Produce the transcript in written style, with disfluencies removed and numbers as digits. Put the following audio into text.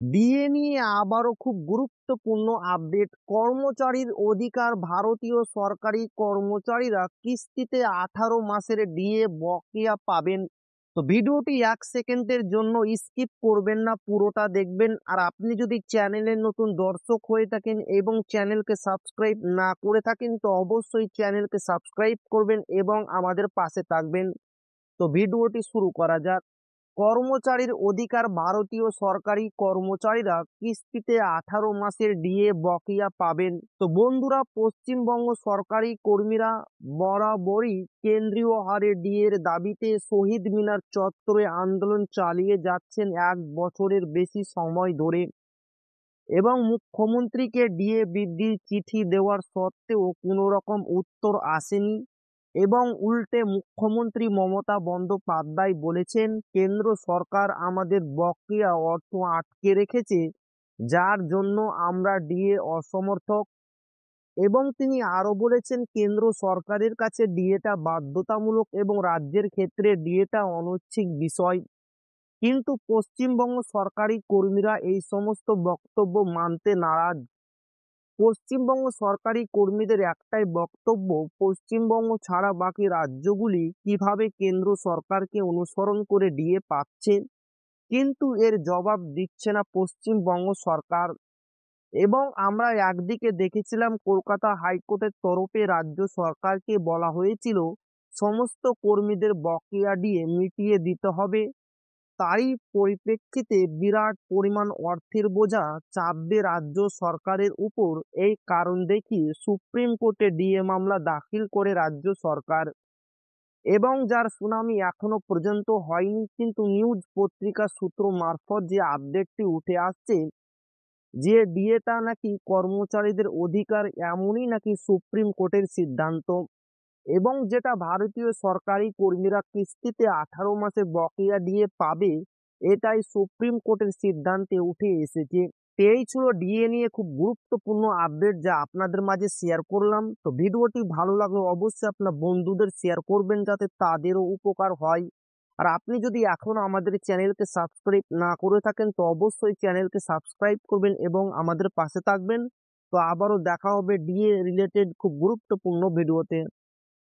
DA নিয়ে আবারও খুব গুরুত্বপূর্ণ আপডেট। কর্মচারীর অধিকার। ভারতীয় সরকারি কর্মচারীরা কিস্তিতে 18 মাসের ডিএ বকেয়া পাবেন। তো ভিডিওটি 1 সেকেন্ডের জন্য স্কিপ করবেন না, পুরোটা দেখবেন। আর আপনি যদি চ্যানেলের নতুন দর্শক হয়ে থাকেন এবং চ্যানেলকে সাবস্ক্রাইব না করে থাকেন তো অবশ্যই চ্যানেলকে সাবস্ক্রাইব করবেন এবং আমাদের পাশে থাকবেন। তো ভিডিওটি শুরু করা যাক। কর্মচারীর অধিকার। ভারতীয় সরকারি কর্মচারীরা কিস্তিতে 18 মাসের ডিএ বকেয়া পাবেন। তো বন্ধুরা, পশ্চিমবঙ্গ সরকারি কর্মীরা বরাবরই কেন্দ্রীয় হারে ডিএর দাবিতে শহীদ মিনার চত্বরে আন্দোলন চালিয়ে যাচ্ছেন 1 বছরের বেশি সময় ধরে, এবং মুখ্যমন্ত্রীকে ডিএ বৃদ্ধির চিঠি দেওয়ার সত্ত্বেও কোনো রকম উত্তর আসেনি। এবং উল্টে মুখ্যমন্ত্রী মমতা বন্দ্যোপাধ্যায় বলেছেন, কেন্দ্র সরকার আমাদের বকেয়া অর্থ আটকে রেখেছে, যার জন্য আমরা ডিএ অসমর্থক। এবং তিনি আরো বলেছেন, কেন্দ্র সরকারের কাছে ডিএটা বাধ্যতামূলক এবং রাজ্যের ক্ষেত্রে ডিএটা অনৈচ্ছিক বিষয়। কিন্তু পশ্চিমবঙ্গ সরকারি কর্মীরা এই সমস্ত বক্তব্য মানতে নারাজ। পশ্চিমবঙ্গ সরকারি কর্মীদের একটাই বক্তব্য, পশ্চিমবঙ্গ ছাড়া বাকি রাজ্যগুলি কিভাবে কেন্দ্র সরকারকে অনুসরণ করে ডিএ পাচ্ছে, কিন্তু এর জবাব দিচ্ছে না পশ্চিমবঙ্গ সরকার। এবং আমরা একদিকে দেখেছিলাম কলকাতা হাইকোর্টের তরফে রাজ্য সরকারকে বলা হয়েছিল সমস্ত কর্মীদের বকেয়া ডিএ মিটিয়ে দিতে হবে। তারই পরিপ্রেক্ষিতে বিরাট পরিমাণ অর্থের বোঝা চাপবে রাজ্য সরকারের উপর। এই কারণ দেখিয়ে সুপ্রিম কোর্টে ডিএ মামলা দাখিল করে রাজ্য সরকার, এবং যার শুনানি এখনো পর্যন্ত হয়নি। কিন্তু নিউজ পত্রিকা সূত্র মারফত যে আপডেটটি উঠে আসছে, যে ডিএটা নাকি কর্মচারীদের অধিকার, এমনই নাকি সুপ্রিম কোর্টের সিদ্ধান্ত। এবং যেটা ভারতীয় সরকারি কর্মীরা কিস্তিতে 18 মাসে বকেয়া ডিএ পাবে, এটাই সুপ্রিম কোর্টের সিদ্ধান্তে উঠে এসেছে। তো এই ছিল ডিএ নিয়ে খুব গুরুত্বপূর্ণ আপডেট, যা আপনাদের মাঝে শেয়ার করলাম। তো ভিডিওটি ভালো লাগলে অবশ্যই আপনার বন্ধুদের শেয়ার করবেন, যাতে তাদেরও উপকার হয়। আর আপনি যদি এখনো আমাদের চ্যানেলকে সাবস্ক্রাইব না করে থাকেন তো অবশ্যই চ্যানেলকে সাবস্ক্রাইব করবেন এবং আমাদের পাশে থাকবেন। তো আবারও দেখা হবে ডিএ রিলেটেড খুব গুরুত্বপূর্ণ ভিডিওতে।